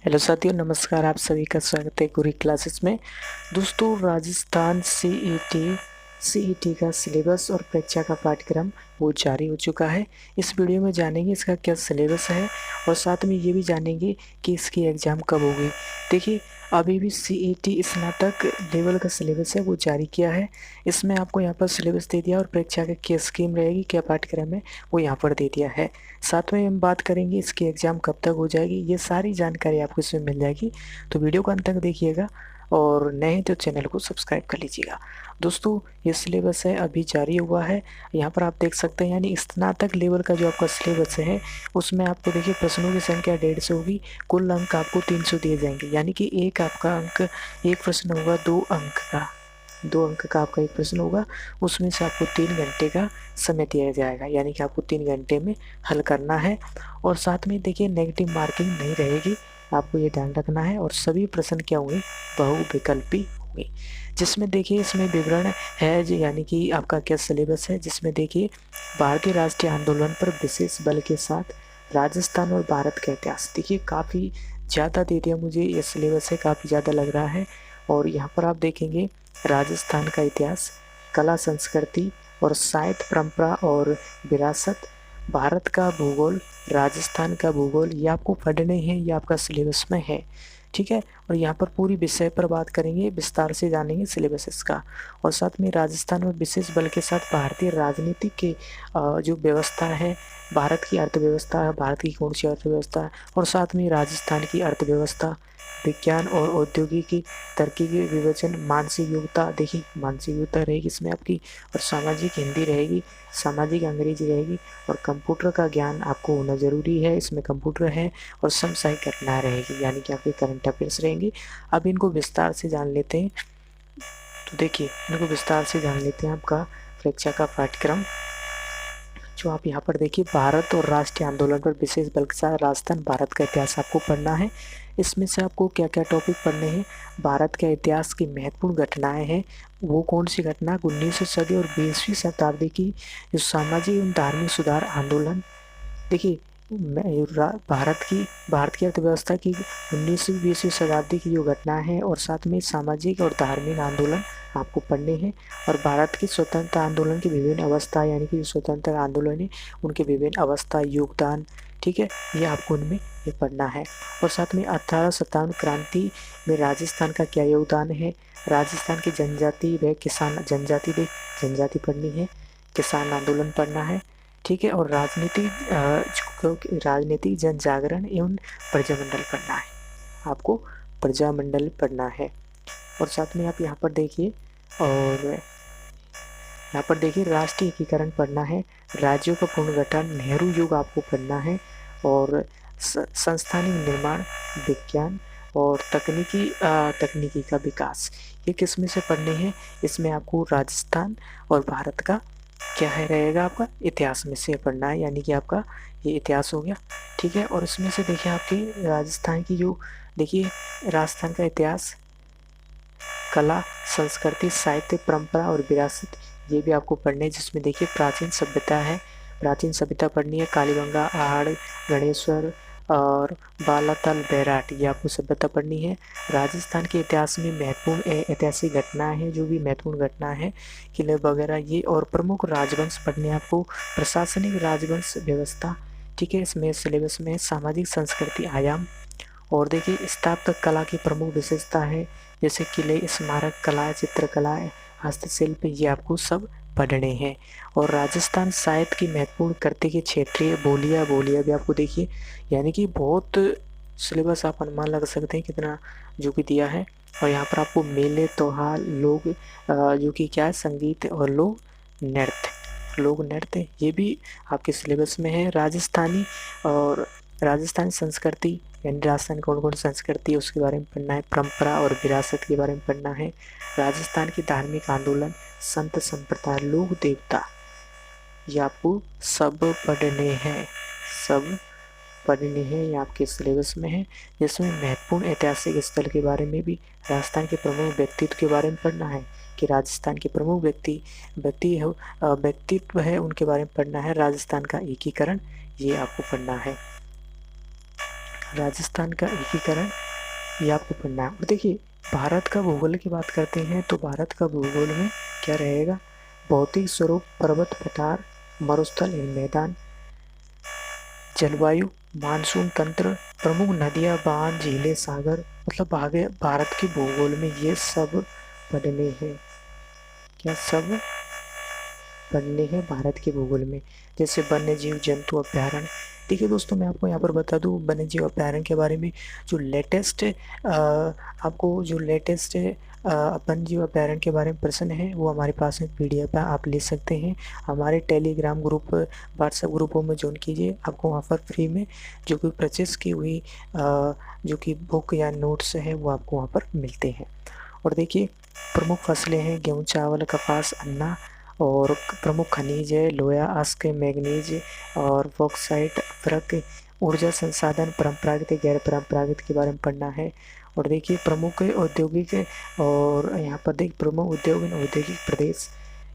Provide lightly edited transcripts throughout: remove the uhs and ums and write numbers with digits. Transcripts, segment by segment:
Hello साथियों, नमस्कार। आप सभी का स्वागत है गुरी क्लासेस में। दोस्तों, राजस्थान सीईटी का सिलेबस और परीक्षा का पाठ्यक्रम वो जारी हो चुका है। इस वीडियो में जानेंगे इसका क्या सिलेबस है और साथ में ये भी जानेंगे कि इसकी एग्ज़ाम कब होगी। देखिए, अभी भी सीईटी स्नातक लेवल का सिलेबस है वो जारी किया है। इसमें आपको यहाँ पर सिलेबस दे दिया और परीक्षा की क्या स्कीम रहेगी, क्या पाठ्यक्रम है वो यहाँ पर दे दिया है। साथ में हम बात करेंगे इसकी एग्ज़ाम कब तक हो जाएगी, ये सारी जानकारी आपको इसमें मिल जाएगी। तो वीडियो को अंत तक देखिएगा और नए तो चैनल को सब्सक्राइब कर लीजिएगा। दोस्तों, ये सिलेबस है अभी जारी हुआ है। यहाँ पर आप देख सकते हैं, यानी स्नातक लेवल का जो आपका सिलेबस है उसमें आपको देखिए प्रश्नों की संख्या 150 होगी। कुल अंक आपको 300 दिए जाएंगे, यानी कि एक आपका अंक, एक प्रश्न होगा 2 अंक का आपका एक प्रश्न होगा। उसमें से आपको 3 घंटे का समय दिया जाएगा, यानी कि आपको 3 घंटे में हल करना है। और साथ में देखिए नेगेटिव मार्किंग नहीं रहेगी, आपको ये ध्यान रखना है। और सभी प्रश्न क्या होंगे, बहुविकल्पी होंगे। जिसमें देखिए इसमें विवरण है यानी कि आपका क्या सिलेबस है, जिसमें देखिए भारतीय राष्ट्रीय आंदोलन पर विशेष बल के साथ राजस्थान और भारत का इतिहास। देखिए काफ़ी ज़्यादा दे दिया, मुझे ये सिलेबस है काफ़ी ज़्यादा लग रहा है। और यहाँ पर आप देखेंगे राजस्थान का इतिहास, कला संस्कृति और साहित्य परंपरा और विरासत, भारत का भूगोल, राजस्थान का भूगोल, ये आपको पढ़ने हैं, ये आपका सिलेबस में है। ठीक है। और यहाँ पर पूरी विषय पर बात करेंगे, विस्तार से जानेंगे सिलेबस इसका। और साथ में राजस्थान में विशेष बल के साथ भारतीय राजनीति के जो व्यवस्था है, भारत की अर्थव्यवस्था है, भारत की कौन सी अर्थव्यवस्था है, और साथ में राजस्थान की अर्थव्यवस्था, विज्ञान और औद्योगिकी, तरक्की के विवेचन, मानसिक योग्यता। देखिए मानसिक योग्यता रहेगी इसमें आपकी, और सामाजिक हिंदी रहेगी, सामाजिक अंग्रेजी रहेगी, और कंप्यूटर का ज्ञान आपको होना जरूरी है, इसमें कंप्यूटर है। और समसामयिक घटना रहेगी, यानी कि आपके करंट अफेयर्स रहेंगे। अब इनको विस्तार से जान लेते हैं। तो देखिए इनको विस्तार से जान लेते हैं। आपका परीक्षा का पाठ्यक्रम जो आप यहाँ पर देखिए, भारत और राष्ट्रीय आंदोलन पर विशेष बल के साथ राजस्थान, भारत का इतिहास आपको पढ़ना है। इसमें से आपको क्या क्या टॉपिक पढ़ने हैं, भारत के इतिहास की महत्वपूर्ण घटनाएं हैं। वो कौन सी घटना, 19वीं सदी और 20वीं शताब्दी की जो सामाजिक एवं धार्मिक सुधार आंदोलन। देखिए भारत की अर्थव्यवस्था की 19वीं 20वीं शताब्दी की जो घटना है, और साथ में सामाजिक और धार्मिक आंदोलन आपको पढ़ने हैं। और भारत की स्वतंत्रता आंदोलन की विभिन्न अवस्था, यानी कि स्वतंत्र आंदोलन है उनके विभिन्न अवस्था, योगदान। ठीक है, ये आपको उनमें ये पढ़ना है। और साथ में 1857 क्रांति में राजस्थान का क्या योगदान है, राजस्थान की जनजाति व किसान, जनजाति पढ़नी है, किसान आंदोलन पढ़ना है। ठीक है। और राजनीतिक जन जागरण एवं प्रजामंडल पढ़ना है, आपको प्रजामंडल पढ़ना है। और साथ में आप यहाँ पर देखिए, और यहाँ पर देखिए राष्ट्रीय एकीकरण पढ़ना है, राज्यों का पुनर्गठन, नेहरू युग आपको पढ़ना है। और संस्थानिक निर्माण, विज्ञान और तकनीकी का विकास, ये किस में से पढ़ने हैं, इसमें आपको राजस्थान और भारत का क्या है रहेगा, आपका इतिहास में से पढ़ना है, यानी कि आपका ये इतिहास हो गया। ठीक है। और इसमें से देखिए आपकी राजस्थान की जो, देखिए राजस्थान का इतिहास, कला संस्कृति, साहित्य परंपरा और विरासत, ये भी आपको पढ़ने, जिसमें देखिए प्राचीन सभ्यता है, प्राचीन सभ्यता पढ़नी है, कालीबंगा, आहड़, गणेश्वर और बालातल, बैराट, ये आपको सभ्यता पढ़नी है। राजस्थान के इतिहास में महत्वपूर्ण ऐतिहासिक घटनाएं हैं, जो भी महत्वपूर्ण घटना है, किले वगैरह ये, और प्रमुख राजवंश पढ़ने आपको, प्रशासनिक राजवंश व्यवस्था। ठीक है, इसमें सिलेबस में सामाजिक संस्कृति आयाम। और देखिए स्थापत्य कला की प्रमुख विशेषता है, जैसे किले, स्मारक कला, चित्रकला, हस्तशिल्प, ये आपको सब पढ़ने हैं। और राजस्थान साहित्य की महत्वपूर्ण कृति के क्षेत्रीय बोलियां भी आपको देखिए, यानी कि बहुत सिलेबस आप अनुमान लगा सकते हैं कितना जो भी दिया है। और यहाँ पर आपको मेले, त्योहार, लोग जो कि क्या है, संगीत और लोक नृत्य, ये भी आपके सिलेबस में है। राजस्थानी संस्कृति, यानी राजस्थान कौन कौन संस्कृति है उसके बारे में पढ़ना है, परंपरा और विरासत के बारे में पढ़ना है। राजस्थान के धार्मिक आंदोलन, संत संप्रदाय, लोक देवता, ये आपको सब पढ़ने हैं, ये आपके सिलेबस में है। जिसमें महत्वपूर्ण ऐतिहासिक स्थल के बारे में भी, राजस्थान के प्रमुख व्यक्तित्व के बारे में पढ़ना है, कि राजस्थान के प्रमुख व्यक्तित्व है उनके बारे में पढ़ना है। राजस्थान का एकीकरण, ये आपको पढ़ना है। राजस्थान का एकीकरण, ये आपको पढ़ना है। और देखिए भारत का भूगोल की बात करते हैं तो भारत का भूगोल में क्या रहेगा, भौतिक स्वरूप, पर्वत, पठार, मरुस्थल मैदान, जलवायु, मानसून तंत्र, प्रमुख नदियां, बांध, झीलें, सागर, मतलब आगे भारत के भूगोल में ये सब पढ़ने हैं। क्या सब पढ़ने हैं भारत के भूगोल में। जैसे वन्य जीव जंतु अभ्यारण्य। देखिए दोस्तों मैं आपको यहाँ पर बता दूँ वन्य जीव अभ्यारण्य के बारे में, जो लेटेस्ट आपको जो लेटेस्ट वन्य जीव अभ्यारण्य के बारे में प्रश्न है वो हमारे पास में PDF है, आप ले सकते हैं। हमारे टेलीग्राम ग्रुप, व्हाट्सएप ग्रुपों में ज्वाइन कीजिए, आपको वहाँ पर फ्री में जो कि परचेस की हुई जो कि बुक या नोट्स है वो आपको वहाँ पर मिलते हैं। और देखिए प्रमुख फसलें हैं गेहूँ, चावल, कपास, अन्ना। और प्रमुख खनिज है लोहा, आस्क, मैग्नीज और बॉक्साइट, अभ्रक। ऊर्जा संसाधन परंपरागत गैर परंपरागत के बारे में पढ़ना है। और देखिए प्रमुख औद्योगिक, और यहाँ पर देखिए प्रमुख उद्योग औद्योगिक प्रदेश,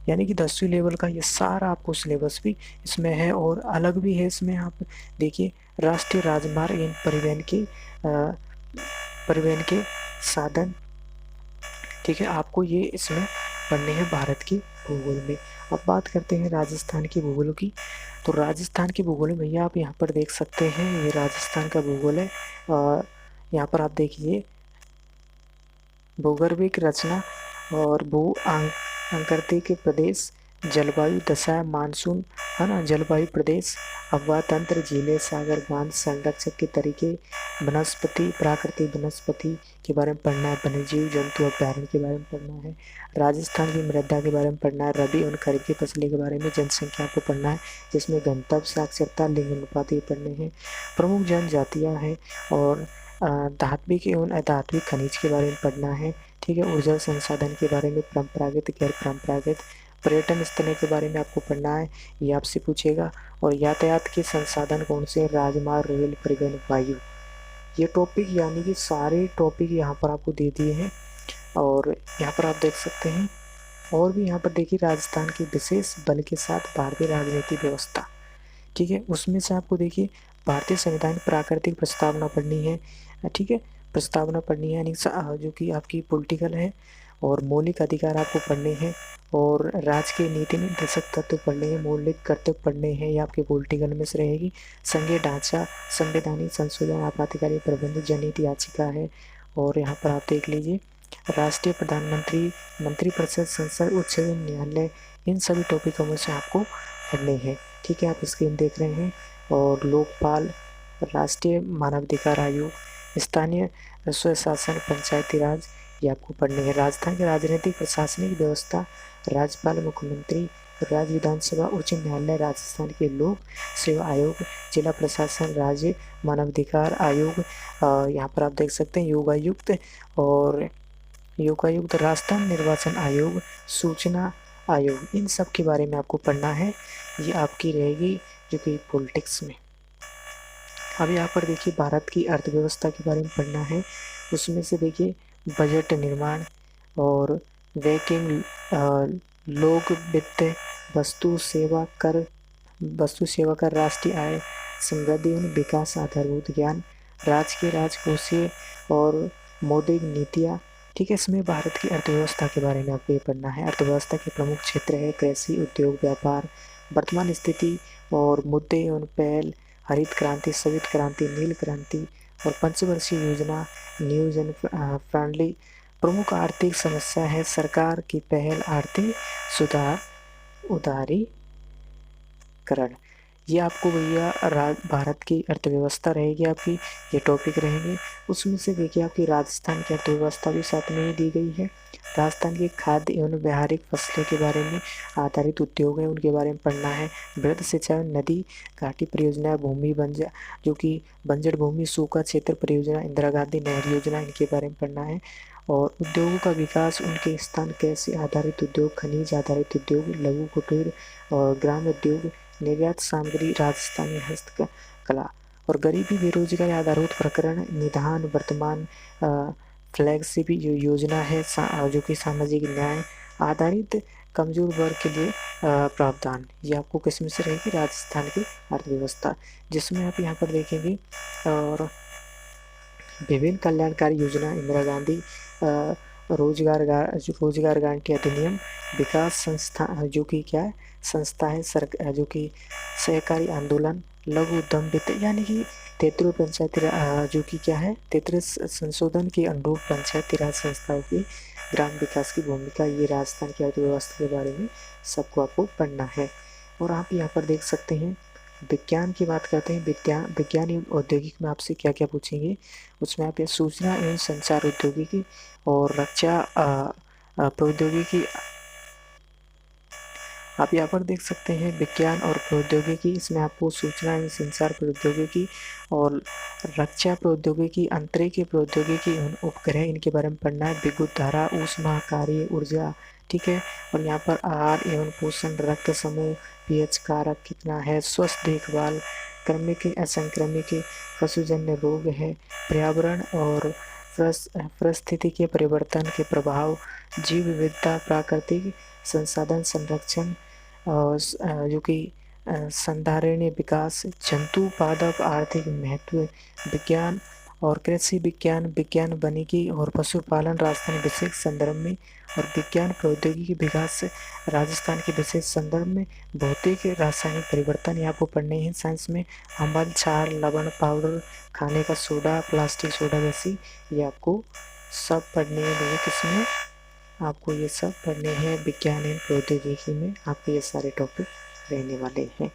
यानी कि 10वीं लेवल का ये सारा आपको सिलेबस भी इसमें है। और अलग भी है इसमें, आप देखिए राष्ट्रीय राजमार्ग इन परिवहन के साधन, ठीक है, आपको ये इसमें पढ़ने हैं भारत की भूगोल में। अब बात करते हैं राजस्थान की भूगोल की। तो राजस्थान की भूगोल में भैया आप यहाँ पर देख सकते हैं, ये राजस्थान का भूगोल है। यहाँ पर आप देखिए भूगर्भिक रचना और भू आकृति के प्रदेश, जलवायु दशा, मानसून, है ना, जलवायु प्रदेश, हवा तंत्र, झीलें, सागर, बांध, संरक्षक के तरीके, वनस्पति, प्राकृतिक वनस्पति के बारे में पढ़ना है, वन्यजीव जंतु अभ्यारण्य के बारे में पढ़ना है, राजस्थान की मृदा के बारे में पढ़ना है, रबी और खरीफ की फसलें के बारे में, जनसंख्या को पढ़ना है जिसमें गंतव्य, साक्षरता, लिंग अनुपात ये पढ़ने हैं, प्रमुख जनजातियाँ हैं, और धात्विक एवं अधात्विक खनिज के बारे में पढ़ना है, ठीक है, ऊर्जा संसाधन के बारे में, परंपरागत गैर परंपरागत, पर्यटन स्थलों के बारे में आपको पढ़ना है, ये आपसे पूछेगा। और यातायात के संसाधन कौन से, राजमार्ग, रेल, परिवहन, वायु, ये टॉपिक यानी कि सारे टॉपिक यहाँ पर आपको दे दिए हैं। और यहाँ पर आप देख सकते हैं, और भी यहाँ पर देखिए राजस्थान की विशेष बल के साथ भारतीय राजनीतिक व्यवस्था, ठीक है, उसमें से आपको देखिए भारतीय संविधान प्राकृतिक प्रस्तावना पढ़नी है, ठीक है, प्रस्तावना पढ़नी है, यानी जो कि आपकी पॉलिटिकल है। और मौलिक अधिकार आपको पढ़ने हैं, और राज्य के नीति निर्देशक तत्व पढ़ने हैं, मौलिक कर्तव्य पढ़ने हैं, ये आपके पॉलिटिकल में से रहेगी। संघीय ढांचा, संवैधानिक संशोधन, आपातकालीन प्रबंध, जनहित याचिका है। और यहाँ पर आप देख लीजिए राष्ट्रीय प्रधानमंत्री, मंत्रिपरिषद, संसद, उच्च न्यायालय, इन सभी टॉपिकों में से आपको पढ़ने हैं, ठीक है, आप स्क्रीन देख रहे हैं। और लोकपाल, राष्ट्रीय मानवाधिकार आयोग, स्थानीय स्वशासन, पंचायती राज, ये आपको पढ़ने हैं। राजस्थान की राजनीतिक प्रशासनिक व्यवस्था, राज्यपाल, मुख्यमंत्री, राज्य विधानसभा, उच्च न्यायालय, राजस्थान के लोक सेवा आयोग, जिला प्रशासन, राज्य मानवाधिकार आयोग, यहाँ पर आप देख सकते हैं योगायुक्त, और योगायुक्त, राजस्थान निर्वाचन आयोग, सूचना आयोग, इन सब के बारे में आपको पढ़ना है, ये आपकी रहेगी जो कि पॉलिटिक्स में। अब यहाँ पर देखिए भारत की अर्थव्यवस्था के बारे में पढ़ना है, उसमें से देखिए बजट निर्माण, और बैंकिंग, लोक वित्त, वस्तु सेवा कर, राष्ट्रीय आय, समृद्धि एवं विकास, आधारभूत ज्ञान, राजकीय राजकोषीय और मौद्रिक नीतियाँ, ठीक है, इसमें भारत की अर्थव्यवस्था के बारे में आपको ये पढ़ना है। अर्थव्यवस्था के प्रमुख क्षेत्र है कृषि, उद्योग, व्यापार, वर्तमान स्थिति और मुद्दे एवं पहल, हरित क्रांति, श्वेत क्रांति, नील क्रांति और पंचवर्षीय योजना, न्यू जन फ्रेंडली। प्रमुख आर्थिक समस्या है सरकार की पहल, आर्थिक सुधार, उदारीकरण। ये आपको भैया भारत की अर्थव्यवस्था रहेगी आपकी, ये टॉपिक रहेंगे। उसमें से देखिए आपकी राजस्थान की अर्थव्यवस्था भी साथ में ही दी गई है। राजस्थान की खाद्य एवं व्यावहारिक फसलों के बारे में आधारित उद्योग है उनके बारे में पढ़ना है। वृहद सिंचाई, नदी घाटी परियोजना, भूमि बंजर जो कि बंजर भूमि, सूखा क्षेत्र परियोजना, इंदिरा गांधी नहर योजना, इनके बारे में पढ़ना है। और उद्योगों का विकास, उनके स्थान, कृषि आधारित उद्योग, खनिज आधारित उद्योग, लघु कुटीर और ग्राम उद्योग, निर्यात सामग्री, राजस्थानी हस्तकला और गरीबी बेरोजगारी आधारित प्रकरण, निदान, वर्तमान फ्लैगशिप योजना है जो कि सामाजिक न्याय आधारित कमजोर वर्ग के लिए प्रावधान। ये आपको किसमें से रहेगी, राजस्थान की अर्थव्यवस्था, जिसमें आप यहाँ पर देखेंगे। और विभिन्न कल्याणकारी योजना, इंदिरा गांधी रोजगार गारंटी अधिनियम, विकास संस्था जो कि क्या है संस्था है जो कि सहकारी आंदोलन, लघु उद्यम वित्त, यानी कि 33 पंचायती जो कि क्या है 33 संशोधन के अनुरूप पंचायती राज संस्थाओं की ग्राम विकास की भूमिका, ये राजस्थान की अर्थव्यवस्था के बारे में सबको आपको पढ़ना है। और आप यहाँ पर देख सकते हैं विज्ञान की बात करते हैं। विज्ञान एवं औद्योगिक में आपसे क्या क्या पूछेंगे, उसमें आप ये सूचना एवं संचार औद्योगिकी और रक्षा प्रौद्योगिकी, आप यहाँ पर देख सकते हैं विज्ञान और प्रौद्योगिकी, इसमें आपको सूचना एवं संचार प्रौद्योगिकी और रक्षा प्रौद्योगिकी, अंतरिक्ष प्रौद्योगिकी, उपग्रह, इनके बारे में पढ़ना है। विद्युत धारा, ऊष्माकारीय ऊर्जा, ठीक है। और यहाँ पर आहार एवं पोषण, रक्त समूह, पीएच कारक कितना है, स्वस्थ देखभाल, क्रमिक असंक्रमिक, पशुजन्य रोग है, पर्यावरण और परिस्थितिकीय परिवर्तन के प्रभाव, जीव विविधता, प्राकृतिक संसाधन संरक्षण, जो कि संधारणीय विकास, जंतु पादप आर्थिक महत्व, विज्ञान और कृषि विज्ञान, विज्ञान वानिकी और पशुपालन राजस्थान विशेष संदर्भ में, और विज्ञान प्रौद्योगिकी विकास राजस्थान के विशेष संदर्भ में, भौतिक रासायनिक परिवर्तन ये आपको पढ़ने हैं साइंस में, अम्ल, क्षार, लवण, पाउडर, खाने का सोडा, प्लास्टिक सोडा जैसी, ये आपको सब पढ़ने हैं। किसमें आपको ये सब पढ़ने हैं विज्ञान एवं प्रौद्योगिकी में, आपके ये सारे टॉपिक रहने वाले हैं।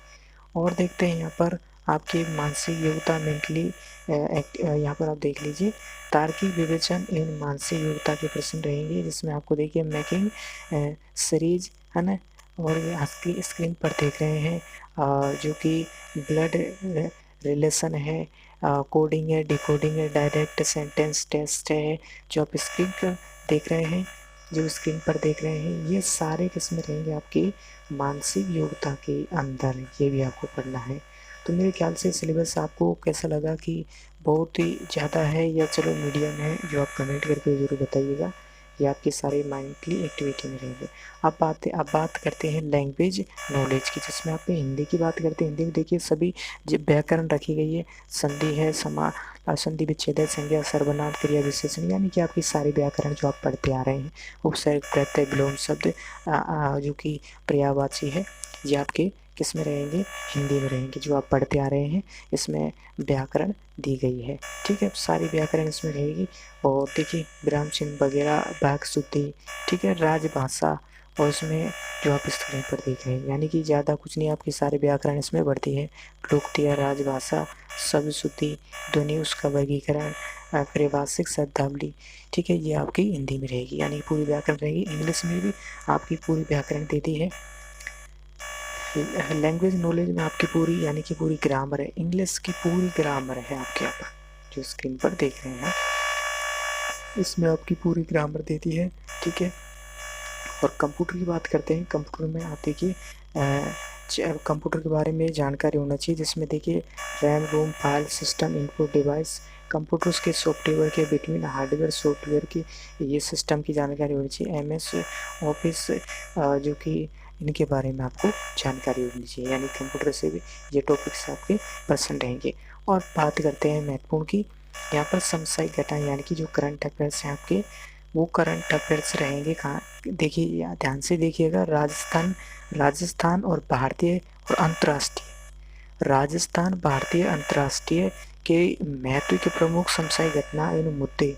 और देखते हैं यहाँ पर आपकी मानसिक योग्यता, मेंटली यहाँ पर आप देख लीजिए तार्किक विवेचन एवं मानसिक योग्यता के प्रश्न रहेंगे, जिसमें आपको देखिए मेकिंग सीरीज है ना, और ये आपकी स्क्रीन पर देख रहे हैं जो कि ब्लड रिलेशन है, कोडिंग है, डिकोडिंग है, डायरेक्ट सेंटेंस टेस्ट है, जो आप स्क्रीन पर देख रहे हैं, ये सारे किस्में रहेंगे आपकी मानसिक योग्यता के अंदर, ये भी आपको पढ़ना है। तो मेरे ख्याल से सिलेबस आपको कैसा लगा, कि बहुत ही ज़्यादा है या चलो मीडियम है, जो आप कमेंट करके ज़रूर बताइएगा। ये आपके सारे माइंडली एक्टिविटी में रहेंगे। अब बात करते हैं लैंग्वेज नॉलेज की, जिसमें आप हिंदी की बात करते हैं। हिंदी में देखिए सभी व्याकरण रखी गई है, संधि है, संधि विच्छेद, संज्ञा, सर्वनाम, क्रिया विशेषण, यानी कि आपकी सारे व्याकरण जो आप पढ़ते आ रहे हैं, उपसर्ग, प्रत्यय, विलोम शब्द जो कि पर्यायवाची है, ये आपके किस में रहेंगे, हिंदी में रहेंगे, जो आप पढ़ते आ रहे हैं, इसमें व्याकरण दी गई है, ठीक है। सारी व्याकरण इसमें रहेगी। और देखिए विराम चिन्ह वगैरह, वाक् शुद्धि, ठीक है, राजभाषा, और उसमें जो आप स्क्रीन पर देख रहे हैं, यानी कि ज़्यादा कुछ नहीं, आपकी सारे व्याकरण इसमें बढ़ती है। लोकतय, राजभाषा, शब्द शुद्धि, ध्वनि, उसका वर्गीकरण, पारिभाषिक शब्दावली, ठीक है, ये आपकी हिंदी में रहेगी, यानी पूरी व्याकरण रहेगी। इंग्लिश में भी आपकी पूरी व्याकरण देती है। लैंग्वेज नॉलेज में आपकी पूरी, यानी कि पूरी ग्रामर है, इंग्लिश की पूरी ग्रामर है आपके यहाँ पर, जो स्क्रीन पर देख रहे हैं, इसमें आपकी पूरी ग्रामर देती है, ठीक है। और कंप्यूटर की बात करते हैं। कंप्यूटर में आप देखिए कंप्यूटर के बारे में जानकारी होना चाहिए, जिसमें देखिए RAM, ROM, file system, input device, computers के सॉफ्टवेयर के बिटवीन हार्डवेयर सॉफ्टवेयर की ये सिस्टम की जानकारी होनी चाहिए। MS ऑफिस जो कि इनके बारे में आपको जानकारी होनी चाहिए, यानी कंप्यूटर से भी ये टॉपिक्स आपके पसंद रहेंगे। और बात करते हैं महत्वपूर्ण की, यहाँ पर समसामयिक घटनाएं, यानी कि जो करंट अफेयर्स हैं आपके, वो करंट अफेयर्स रहेंगे कहाँ, देखिए ध्यान से देखिएगा, राजस्थान और भारतीय और अंतर्राष्ट्रीय, राजस्थान, भारतीय, अंतर्राष्ट्रीय के महत्व के प्रमुख समसामयिक घटना एवं मुद्दे,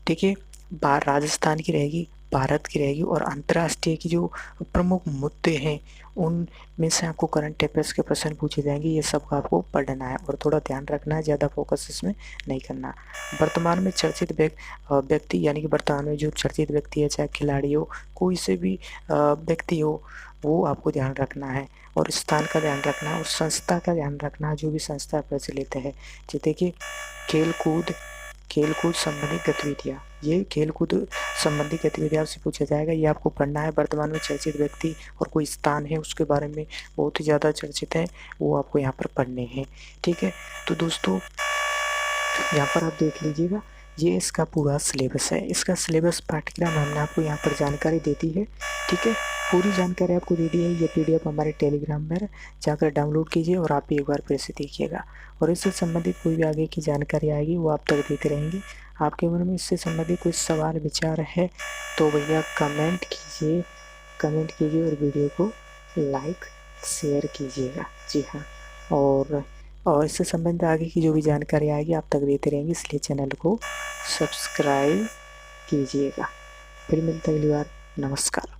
देखिए राजस्थान की रहेगी, भारत की रहेगी, और अंतर्राष्ट्रीय की जो प्रमुख मुद्दे हैं उनमें से आपको करंट अफेयर्स के प्रश्न पूछे जाएंगे। ये सब का आपको पढ़ना है और थोड़ा ध्यान रखना है, ज़्यादा फोकस इसमें नहीं करना। वर्तमान में चर्चित व्यक्ति, यानी कि वर्तमान में जो चर्चित व्यक्ति है, चाहे खिलाड़ी हो, कोई से भी व्यक्ति हो, वो आपको ध्यान रखना है, और स्थान का ध्यान रखना है, और संस्था का ध्यान रखना है, जो भी संस्था प्रचलित है। जैसे कि खेलकूद संबंधी गतिविधियाँ, ये खेलकूद संबंधी गतिविधियाँ से पूछा जाएगा, ये आपको पढ़ना है। वर्तमान में चर्चित व्यक्ति और कोई स्थान है उसके बारे में बहुत ही ज़्यादा चर्चित है, वो आपको यहाँ पर पढ़ने हैं, ठीक है। तो दोस्तों यहाँ पर आप देख लीजिएगा ये इसका पूरा सिलेबस है। इसका सिलेबस पाठ्यक्रम हमने आपको यहाँ पर जानकारी दे दी है, ठीक है। पूरी जानकारी आपको दे दी है। ये PDF हमारे टेलीग्राम पर जाकर डाउनलोड कीजिए और आप भी एक बार फिर से देखिएगा। और इससे संबंधित कोई भी आगे की जानकारी आएगी वो आप तक देते रहेंगे। आपके मन में इससे संबंधित कोई सवाल विचार है तो भैया कमेंट कीजिए और वीडियो को लाइक शेयर कीजिएगा। जी हाँ, और इससे संबंधित आगे की जो भी जानकारी आएगी आप तक देते रहेंगे, इसलिए चैनल को सब्सक्राइब कीजिएगा। फिर मिलते हैं अगली बार। नमस्कार।